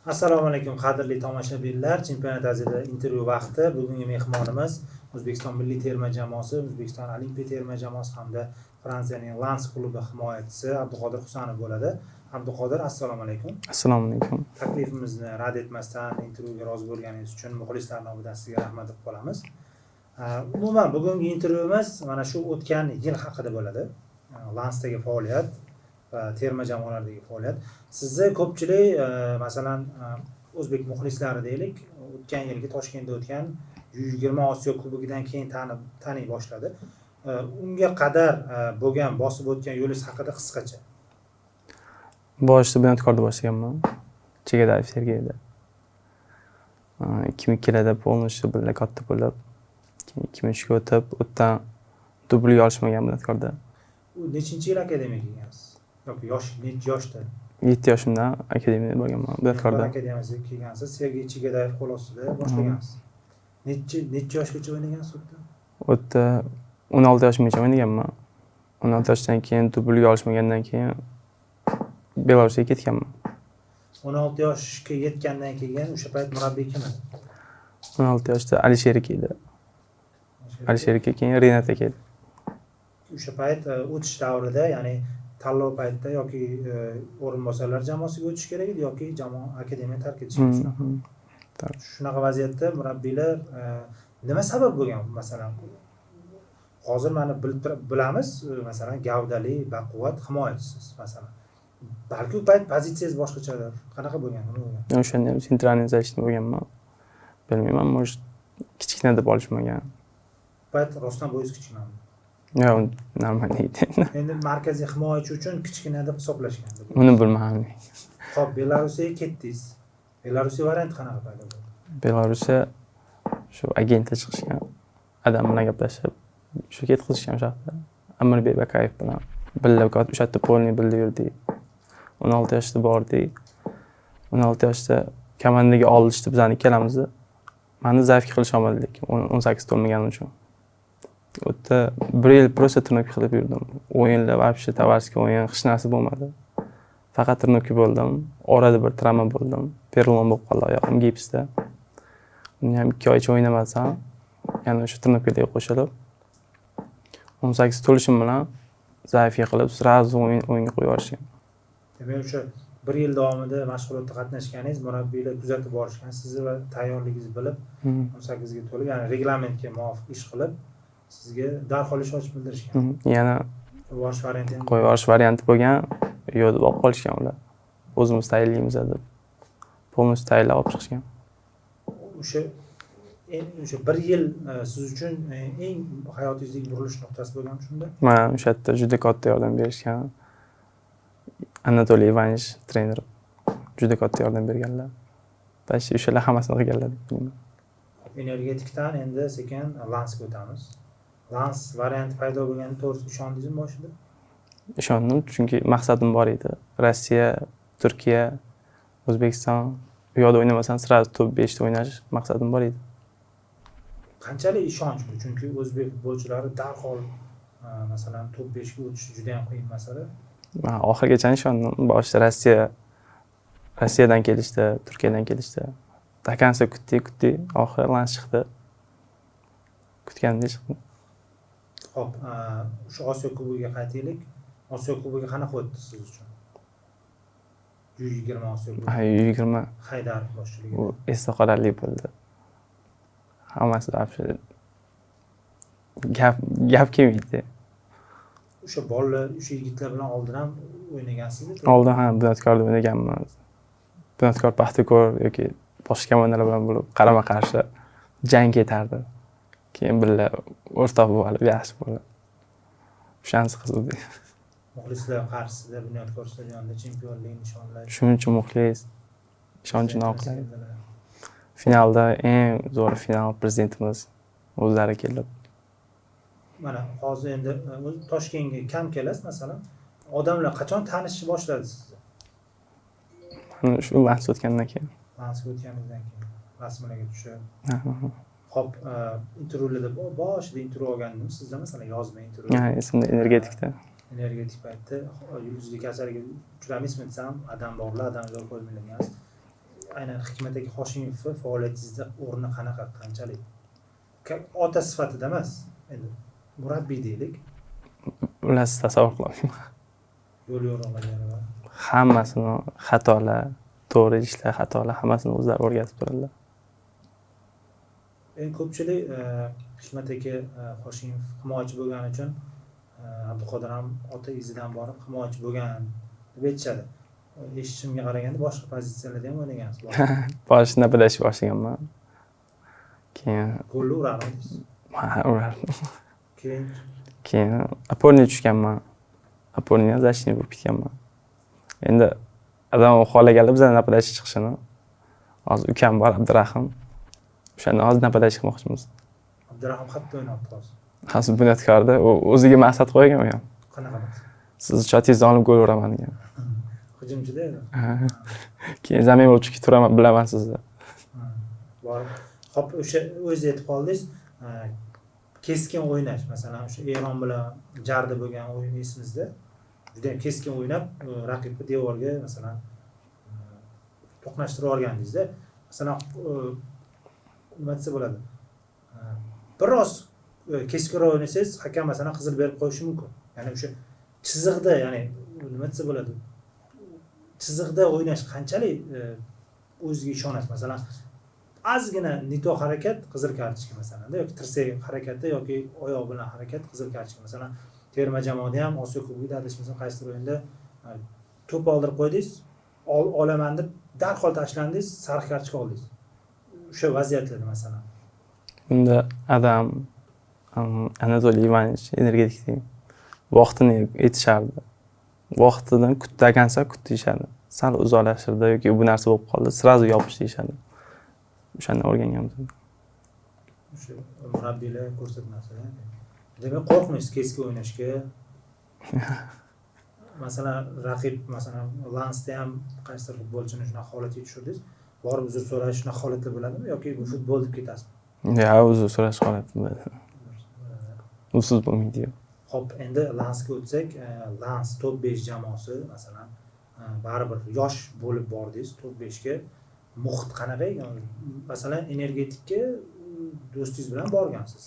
Assalomu alaykum qadrli tomoshabinlar. Chempionat Aziyada intervyu vaqti. Bugungi mehmonimiz O'zbekiston milliy terma jamoasi, O'zbekiston olimpiya terma jamoasi hamda Fransiyaning Lens klubi himoyachisi Abduqodir Husanov bo'ladi. Abduqodir, assalomu alaykum. Assalomu alaykum. Taklifimizni rad etmasdan intervyuga rozi bo'lganingiz uchun muxlislar nomidan sizga rahmat deb qolamiz. Umuman bugungi intervyuimiz mana shu o'tgan yil haqida bo'ladi. Lensdagi faoliyat va terma jamoalardagi faoliyat. Sizni ko'pchilik masalan o'zbek muxlislari deylik, o'tgan yilgi Toshkentda o'tgan 120 Osiyo kubogidan keyin taniy boshladi. Unga qadar bo'lgan bosib o'tgan yo'lingiz haqida qisqacha. Boshida Bunyodkorda boshlaganman. Chegadayev Sergeyda. 2002-da polnoshni birga katta bo'lib, keyin 2003ga o'tib, o'tdan dublga olishmagan Bunyodkorda. U nechinchi yil akademiyaga kelgansiz? Yoki necha yoshda? 7 yoshimda akademiyada bo'lganman. Bunyodkorda akademiyasiga kelgansiz, Sergey Chegadayev qo'l ostida boshlagansiz. Necha yoshgacha o'ynagansiz o'tda? O'tda 16 yoshimgacha o'ynaganman. 16 yoshdan keyin dublga olishmagandan keyin Belarusga ketganman. 16 yoshga yetgandan keyin o'sha payt murabbiy kim edi? 16 yoshda Alisher keldi. Alisher keyin Renata keldi. O'sha payt o'tish davrida, ya'ni tanlov paytida yoki o'rinbosarlar jamoasiga o'tish kerak edi yoki jamoa akademiya tark etish kerak. Shunaqa vaziyatda murabbiylar nima sabab bo'lgan? Masalan, hozir mana bilamiz, masalan, gavdali, baquvvat himoyachisiz, masalan. Balki u payt pozitsiyangiz boshqachadir. Qanaqa bo'lgan? O'shanda ham centralniy zalishda bo'lganman. Bilmayman, может, kichkina deb olishmagan. Payt rostdan bo'yingiz kichkinami? Yo'q, normal edi. Endi markaziy himoyachi uchun kichkina deb hisoblashgan. Uni bilmayman. Xo'p, Belarusga ketdingiz. Belarusga variant qanaqa paydo bo'ldi? Belarusga shu agentda chiqishgan. Adam bilan gaplashib, shu ketkizishgan shaxta. Amirbek Bakayev bilan birga o'sha yerda polni birga yurdik. 16 yoshda bordik. 16 yoshda komandaga olishdi bizani ikkalamizni. Meni zaifga qilish olmadik, 18 to'lmaganim uchun. O'tda 1 yil просто тренировка qilib yurdim. O'yinlar вообще tovarskiy o'yin hech narsa bo'lmadi. Faqat trenoka bo'ldim. Orada bir travma bo'ldim. Perlon bo'lib qoldi oyog'im gipsda. Uni ham 2 oycha o'ynamasam, yana o'sha trenokaga qo'shilib 18 to'lishim bilan zaifga qilib, sразу o'yinga qo'yib yuborishgan. Demak, o'sha 1 yil davomida mashg'ulotda qatnashganingiz, murabbiylar kuzatib borishgan, sizni va tayyorligingizni bilib, 18 ga to'lib, ya'ni reglamentga muvofiq ish qilib, sizga darhol ish ochib bildirishgan. Yana qo'yib varianti qo'yib yuborish varianti bo'lgan, yo'q deb olib qolishgan ular. O'zimiz tayyorlaymiz deb. Polностью tayyorlab olib chiqishgan. O'sha 1 yil siz uchun eng hayotingizdagi burilish nuqtasi bo'lgan shunda? Mana o'sha yerda juda katta yordam berishgan. Anatoliy Ivanich trener juda katta yordam berganlar. Balki o'shalar hammasini qilganlar deb bilaman. Energetikdan endi sekin Lensga o'tamiz. Lens varianti paydo bo'lgani to'g'risida ishondingizmi boshida? Ishondim, chunki maqsadim bor edi. Rossiya, Turkiya, O'zbekiston u yoqda o'ynamasam, sразу top 5 da o'ynash maqsadim bor edi. Qanchalik ishonch bu? Chunki o'zbek futbolchilari darhol masalan top 5 ga o'tish juda ham qiyin masala. Men oxirigacha ishondim. Boshida Rossiyadan kelishdi, Turkiyadan kelishdi. Takansa kutdik, oxiri Lens chiqdi. Kutgandek chiqdi. Xo'p, shu Osiyo kubogiga qaytaylik. Osiyo kubogi qanaqa o'tdi siz uchun? 120 Osiyo kubogi. 120. Haydar boshchiligida. U esda qolarli bo'ldi. Hammasi вообще gap kelmaydi. O'sha bolalar, o'sha yigitlar bilan oldin ham o'ynagansizmi? Oldin ham Bunyodkorda o'ynaganman. Bunyodkor, Paxtakor yoki boshqa komandalar bilan bo'lib qarama-qarshi jang ketardi. Keyin birga o'rtoq bo'lib, yaxshi bo'ldi. O'shanisi qiziqdi. Muxlislar qarshisida Bunyodkor stadionida chempionlik nishonlash. Shuning uchun muxlis ishonchini oqlaydi. Finalda eng zo'r final prezidentimiz o'zlari kelib. Mana hozir endi Toshkentga kam kelasiz, masalan, odamlar qachon tanishishni boshladi sizni? Mana shu Lens o'tgandan keyin. Lensga o'tganingizdan keyin rasmlarga tushib. Xo'p, intervyularda boshida intervyu olgandim sizda, masalan, yozma intervyu. Ha, esimda energetikda. Energetik paytda yulduzlik kasaliga uchramaysizmi desam, adam borlar, adam yo'q qo'ymaydigan. aynan Hikmat aka Hoshimovni faoliyatingizda o'rni qanaqa, qanchalik? Ota sifatida emas, endi murabbiy deylik, Bilasiz, tasavvur qilolmayman. yo'l yo'riqlari va Hammasini xatolar, to'g'ri ishlar, xatolar hammasini o'zlari o'rgatib turadilar. Ko'pchilik Hikmat aka Hoshimov himoyachi bo'lgani uchun Abduqodir ham ota izidan borib himoyachi bo'lgan deb aytishadi. Eshitishimga qaraganda boshqa pozitsiyalarda ham o'ynagansiz. Boshida bilashib boshlaganman. Keyin Golni urardingiz. urardim. Keyin Aporniga tushganman. Aporniga zashni bo'lib ketganman. Endi adam xohlaganlar bizdan napadash chiqishini. Hozir ukam bor Abdurahim. O'shanda hozir napadash chiqmoqchimiz. Abdurahim xatda o'ynabdi hozir. Hozir bunyodkorda o'ziga maqsad qo'ygan u ham. Qanaqa maqsad? Siz shotingizni olib gol uraman degan. Hujumchida edi. Keyin zamin bo'lib chiqib turaman, bilaman sizni. Borib, hop o'sha o'zingiz aytib qoldingiz, keskin o'ynash, masalan, o'sha Eron bilan Jarda bo'lgan o'yin esimizda, juda ham keskin o'ynab, raqibni devorga masalan to'qnashtirib olgandingizda, masalan, nima desa bo'ladi? Biroz keskinroq o'ynasangiz, hakam masalan qizil berib qo'yishi mumkin. Ya'ni o'sha chiziqda, ya'ni nima desa bo'ladi? Chiziqda o'ynash qanchalik o'ziga ishonasiz? Masalan, ozgina nito harakat qizil kartochka masalan, yoki tirsak harakati yoki oyoq bilan harakat qizil kartochka. Masalan, terma jamoada ham Osiyo Kubogida adashmasam qaysidir o'yinda to'p oldirib qo'ydingiz, olaman deb darhol tashlandingiz, sariq kartochka oldingiz. O'sha vaziyatlarda masalan. Bunda adam Anatoliy Ivanovich energetik vaqtini aytishardi. Vaqtidan kutdagansa kut deyishadi. Sal uzoqlashtirdi yoki bu narsa bo'lib qoldi, sirazu yopish deyishadi. O'shanda o'rganganmiz. O'sha murabbiylar ko'rsatmasi. Demak, qo'rqmaysiz keskin o'ynashga. Masalan, raqib masalan Lansda ham qaysidir futbolchini shunaqa holatga tushirdingiz, borib uzr so'rash shunaqa holatlar bo'ladimi yoki bu futbol deb ketasizmi? Yo'q, uzr so'rash holati bo'ladi. Usiz bo'lmaydi. Xo'p, endi Lansga o'tsak, Lans top 5 jamoasi masalan baribir yosh bo'lib bordingiz, top 5 ga muhit qanaqa? Masalan, energetikka do'stingiz bilan borgansiz.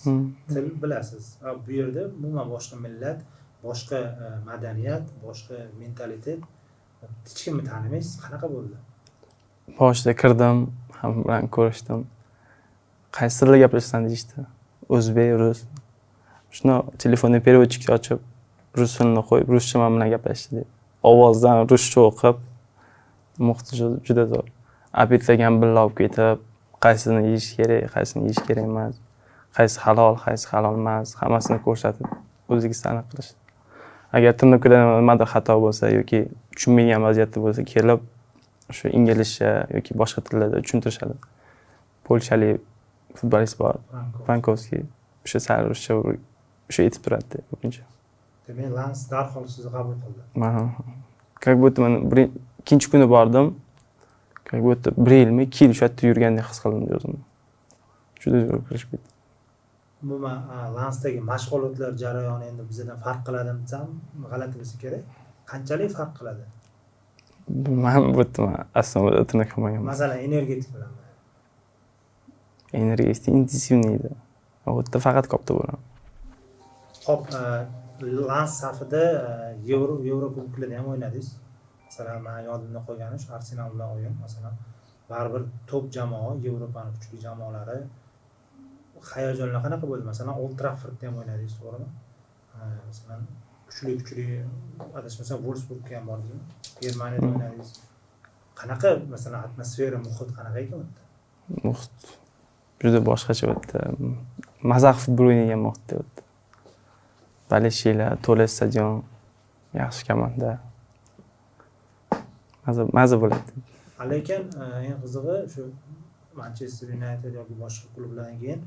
Til bilasiz. Bu yerda umuman boshqa millat, boshqa madaniyat, boshqa mentalitet. Hech kimni tanimaysiz. Qanaqa bo'ldi? Boshida kirdim, hamma bilan ko'rishdim. Qaysi tilda gapirishsan deyishdi. O'zbek, rus. Shuni telefonda переводчикni ochib, rus tilini qo'yib, ruscha men bilan gaplashdi. Ovozdan ruscha o'qib, muhit juda zo'r. Apetlagan billa olib ketib, qaysini yeyish kerak, qaysini yeyish kerak emas, qaysi halol emas, hammasini ko'rsatib, o'zingiz aniq qilish. Agar tirnoqda nimadir xato bo'lsa yoki tushunmagan vaziyatda bo'lsa, kelib shu inglizcha yoki boshqa tillarda tushuntirishadi. Polshalik futbolist bor, Frankovskiy, o'sha sal ruscha o'sha aytib turadi ko'pincha. Demak, Lans darhol sizni qabul qildi. Как будто men ikkinchi kuni bordim. Как будто 1 yilmi 2 yil shu yerda yurgandek his qildim o'zimni. Juda zo'r kirishib ketdi. Umuman Lansdagi mashg'ulotlar jarayoni endi bizdan farq qiladimi desam, g'alati bo'lsa kerak. Qanchalik farq qiladi? Men bo'tdim, aslida tirnoq qilmaganman. Masalan, energetik bilan. Energetik intensivniy edi. U yerda faqat kopta bo'laman. Xo'p, Lans safida Yevropa ham o'ynadingiz. Masalan, men yodimda qolgani shu Arsenal bilan o'yin, masalan, baribir top jamoa, Yevropaning kuchli jamoalari hayajonlar qanaqa bo'ldi? Masalan, Old Traffordda ham o'ynadingiz, to'g'rimi? Masalan, kuchli adashmasam Wolfsburgga ham bordingizmi? Germaniyada o'ynadingiz. Qanaqa, masalan, atmosfera, muhit qanaqa ekan o'tdi? Muhit juda boshqacha o'tdi. Mazax futbol o'ynagan muhitda o'tdi. Baleshiylar, to'la stadion, yaxshi komanda. Maza bo'ladi. Lekin eng qizig'i shu Manchester United yoki boshqa klublardan keyin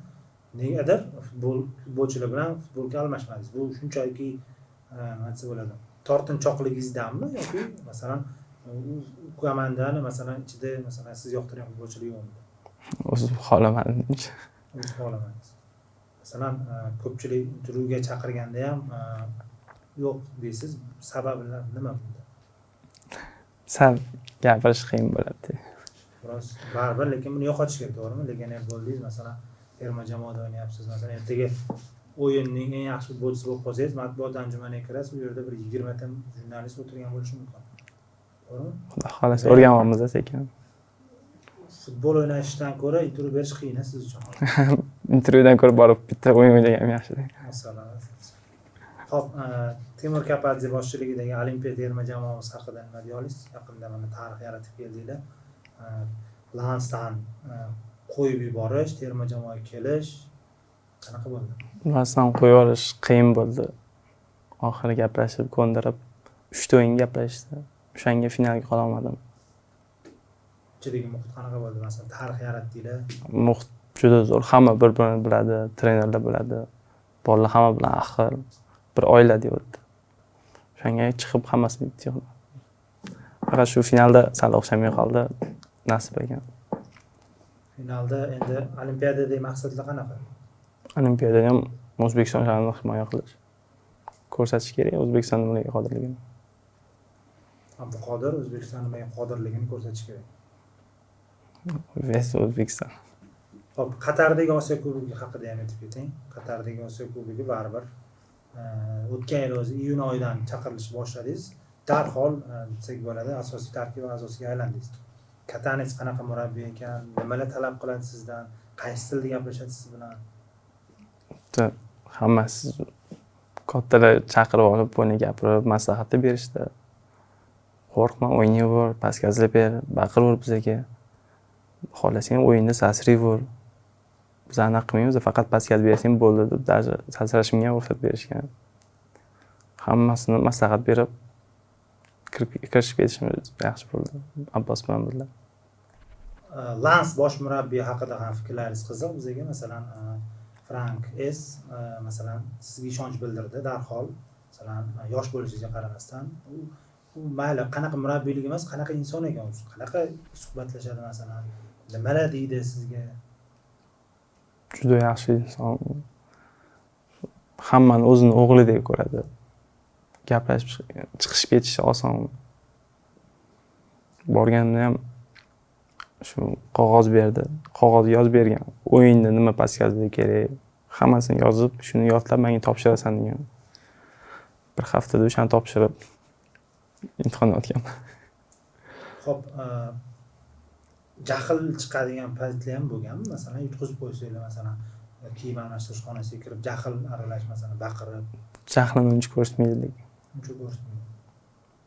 negadir futbolchilar bilan futbolga almashmadingiz. Bu shunchaki nima desa bo'ladi? Tortinchoqligingizdanmi yoki masalan komandani masalan ichida masalan siz yoqtirgan futbolchilar yo'qmi? O'zim xohlamadim. O'z xohlamangiz. Masalan, ko'pchilik intervyuga chaqirganda ham yo'q deysiz. Sababi nima bunda? Sal gapirish qiyin bo'ladi. biroz baribir, lekin buni yo'qotish kerak, to'g'rimi? Legioner bo'ldingiz, masalan, terma jamoada o'ynayapsiz. Masalan, ertaga o'yinning eng yaxshi futbolchisi bo'lib qolsangiz, matbuot anjumaniga kirasiz, u yerda bir 20 ta jurnalist o'tirgan bo'lishi mumkin. To'g'rimi? Xudo xohlasa o'rganyapmiz sekin. Futbol o'ynashdan ko'ra intervyu berish qiyin siz uchun. Intervyudan ko'ra borib bitta o'yin o'ynagan yaxshi. Masalan. Xo'p, Temur Kapadze boshchiligidagi Olimpiya terma jamoamiz haqida nima deya olasiz? Yaqinda mana tarix yaratib keldinglar. Lansdan qo'yib yuborish, terma jamoaga kelish qanaqa bo'ldi? Lansdan qo'yib yuborish qiyin bo'ldi. Oxiri gaplashib, ko'ndirib 3 ta o'yin gaplashdi. O'shanga finalga qola olmadim. Ichidagi muhit qanaqa bo'ldi? Masalan, tarix yaratdinglar. Muhit juda zo'r. Hamma bir-birini biladi, trenerlar biladi. Bolalar hamma bilan ahil, bir oiladek o'tdi. O'shanga chiqib hammasini bitdi. Faqat shu finalda sal o'xshamay qoldi. Nasib ekan. Finalda endi Olimpiadadagi maqsadlar qanaqa? Olimpiadada ham O'zbekiston sha'nini himoya qilish. Ko'rsatish kerak O'zbekiston nimaga qodirligini. Abduqodir O'zbekiston nimaga qodirligini ko'rsatish kerak. Ves O'zbekiston. Xo'p, Qatardagi Osiyo Kubogi haqida ham aytib keting. Qatardagi Osiyo Kubogi baribir o'tgan yil o'zi iyun oyidan chaqirilish boshladingiz. Darhol desak bo'ladi, asosiy tarkib a'zosiga aylandingiz. Katanets qanaqa murabbiy ekan, nimalar talab qiladi sizdan, qaysi tilda gaplashadi siz bilan? Hammasi kattalar chaqirib olib, buni gapirib, maslahat berishdi. Qo'rqma, o'ynayver, paskazlab ber, baqiraver bizga. Xohlasang o'yinda sasrayver. Biz anaqa qilmaymiz, faqat paskaz bersang bo'ldi deb даже sasrashimga ruxsat berishgan. Hammasini maslahat berib kirishib ketishimiz yaxshi bo'ldi. Abbos bilan birga. Lans bosh murabbiy haqida ham fikrlaringiz qiziq bizga. Masalan, Frank S masalan sizga ishonch bildirdi darhol. Masalan, yosh bo'lishingizga qaramasdan, u mayli qanaqa murabbiylik emas, qanaqa inson ekan o'zi, qanaqa suhbatlashadi masalan, nimalar deydi sizga? Juda yaxshi inson. Hammani o'zini o'g'lidek ko'radi. Gaplashib chiqishib ketishi oson. Borganimda ham shu qog'oz berdi. Qog'oz yozib bergan. O'yinda nima paskazlik kerak, hammasini yozib, shuni yodlab menga topshirasan degan. Bir haftada o'shani topshirib imtihon o'tganman. Xo'p, jahl chiqadigan paytlar ham bo'lganmi? Masalan, yutqizib qo'ysanglar, masalan, kiyim almashtirish xonasiga kirib, jahl aralash, masalan, baqirib. Jahlni uncha ko'rsatmaydi. Uncha ko'rsatmaydi.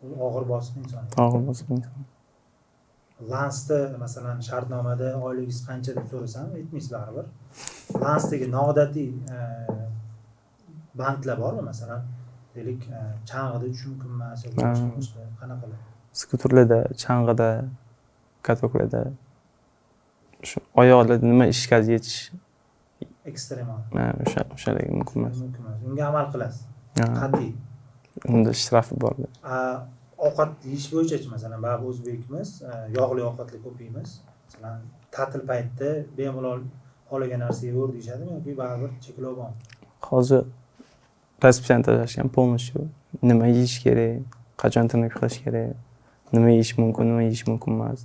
U og'ir bosiq inson. Og'ir bosiq inson. Lansda masalan shartnomada oyligingiz qancha deb so'rasam, aytmaysiz baribir. Lansdagi noodatiy bandlar bormi? Masalan, deylik, chang'ida tush mumkin emas yoki boshqa qanaqalar? Skuterlarda, chang'ida, katoklarda shu oyoqlarda nima ishga yetish Ekstremal. O'shalarga mumkin emas. Unga amal qilasiz. Qat'iy. Unda shtrafi bor. Ovqat yeyish bo'yicha masalan, baribir o'zbekimiz yog'li ovqatli ko'p yeymiz. Masalan, ta'til paytida bemalol xohlagan narsa yeyaver deyishadimi yoki baribir cheklov bormi? Hozir raspisiyan tashashgan polностью. Nima yeyish kerak, qachon tiniq qilish kerak, nima yeyish mumkin, nima yeyish mumkin emas.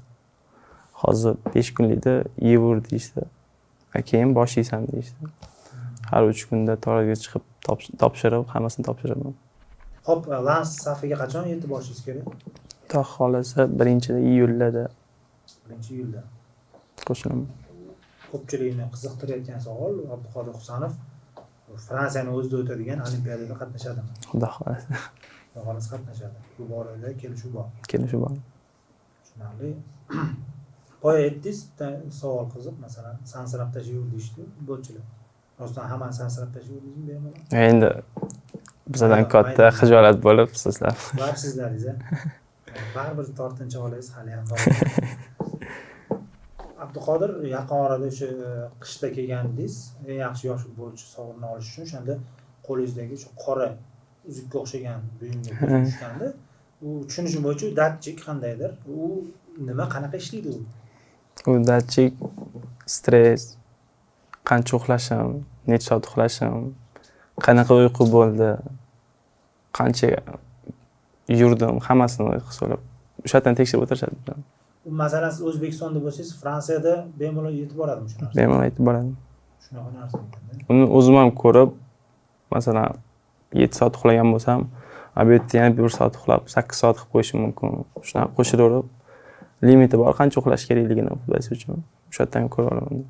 Hozir 5 kunlikda yeyaver deyishdi. Keyin boshlaysan deyishdi. Har 3 kunda to'raga chiqib topshirib, hammasini topshiraman. Xo'p, Lans safiga qachon yetib borishingiz kerak? Xudo xolasa 1-iyulda. 1-iyulda. Qo'shilaman. Ko'pchilikni qiziqtirayotgan savol, Abduqodir Husanov Fransiyani o'zida o'tadigan Olimpiadada qatnashadimi? Xudo xolasa. Xudo xolasa qatnashadi. Bu borada kelishuv bor. Kelishuv bor. Tushunarli. Boya aytdingiz, savol qiziq, masalan, sansirab tashlayver deyishdi futbolchilar. Rostdan hammani sansirab tashlayverdingizmi bemalol? Endi bizdan katta xijolat bo'lib sizlar. Bor sizlaringiz. Baribir tortincha olaysiz hali ham bor. Abduqodir yaqin orada o'sha qishda kelgandingiz, eng yaxshi yosh futbolchi sovrinini olish uchun o'shanda qo'lingizdagi shu qora uzukka o'xshagan buyumga tushganda, u tushunishim bo'yicha datchik qandaydir. U nima, qanaqa ishlaydi u? U datchik stress, qancha uxlashim, necha soat uxlashim, qanaqa uyqu bo'ldi, qancha yurdim, hammasini hisoblab o'sha yerdan tekshirib o'tirishadi. Masalan, siz O'zbekistonda bo'lsangiz, Fransiyada bemalol yetib boradimi shu narsa? Bemalol aytib boradi. Shunaqa narsa ekanda. Uni o'zim ham ko'rib, masalan, 7 soat uxlagan bo'lsam, bu yerda yana 1 soat uxlab, 8 soat qilib qo'yishim mumkin. Shunaqa qo'shiraverib, limiti bor, qancha uxlash kerakligini futbolchi uchun. O'sha yerdan ko'ra olaman.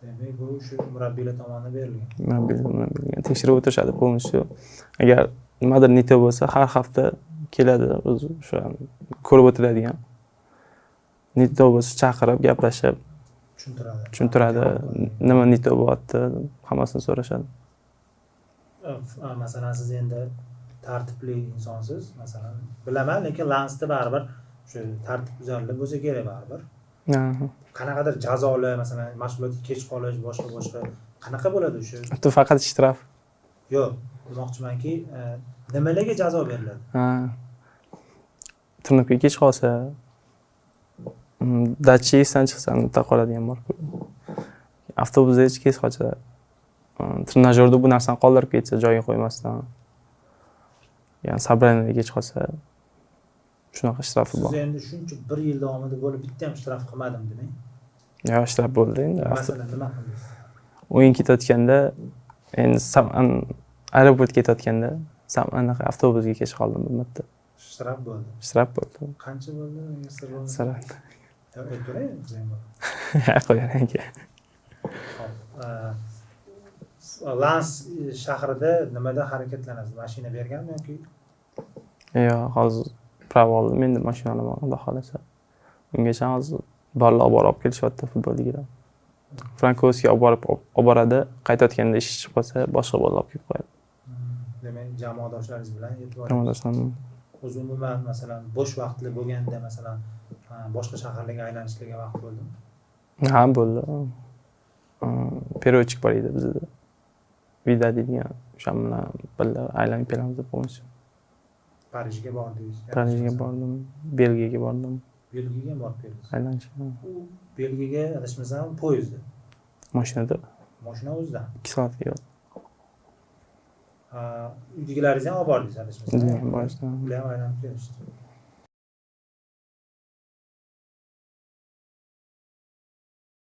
Demak, bu shu murabbiylar tomonidan berilgan. Bilgan. Tekshirib o'tirishadi polностью. Agar nimadir не то bo'lsa, har hafta keladi, o'zi o'sha ko'rib o'tiradigan. Не то bo'lsa chaqirib, gaplashib, tushuntiradi. Nima не то bo'lyapti, hammasini so'rashadi. Masalan, siz endi tartibli insonsiz, masalan, bilaman, lekin Lansda baribir shu tartibbuzarlik bo'lsa kerak baribir. Qanaqadir jazolar, masalan, mashg'ulotga kech qolish, boshqa qanaqa bo'ladi o'sha? Bu faqat shtraf. Yo'q, demoqchimanki, nimalarga jazo beriladi? Turnirga kech qolsa, dachi esdan chiqsa, unutda qoladigan bor. Avtobusda kech qolsa, trenajyorda bu narsani qoldirib ketsa, joyiga qo'ymasdan. Ya'ni sabraniyga kech qolsa, shunaqa shtrafi bor. Siz endi shuncha 1 yil davomida bo'lib bitta ham shtraf qilmadim demang. Yo'q, shtraf bo'ldi endi. Masalan, nima qildingiz? O'yin ketayotganda, endi aeroportga ketayotganda, anaqa avtobusga kech qoldim bir marta. Shtraf bo'ldi. Shtraf bo'ldi. Qancha bo'ldi? Sir bo'lmasa. Sir. Aytavering, Qo'yaring. Lans shahrida nimada harakatlanasiz? Mashina berganmi yoki? Yo'q, hozir pravo oldim. Endi mashinani bor, xudo xolasa. Ungacha hozir bolalar olib kelishyapti futbolchilar. Frankovskiy olib boradi, qaytayotganda ish chiqib qolsa, boshqa bolalar olib kelib qo'yadi. Demak, jamoadoshlaringiz bilan yetib borasiz. Jamoadoshlarim. O'zi umuman, masalan, bo'sh vaqtli bo'lganda, masalan, boshqa shaharlarga aylanishlarga vaqt bo'ldimi? Ha, bo'ldi. Perochik bor edi bizda. Vida deydigan, o'sha bilan birga aylanib kelamiz deb qo'yamiz. Parijga bordingiz. Parijga bordim, Belgiyaga bordim. Belgiyaga ham borib keldingiz. Aylanishga. Belgiyaga adashmasam poyezdda. Mashinada Mashina o'zida. 2 soatga yo'q. Uydagilaringizni ham olib bordingiz adashmasam. Boshdan. Ular ham aylanib kelishdi.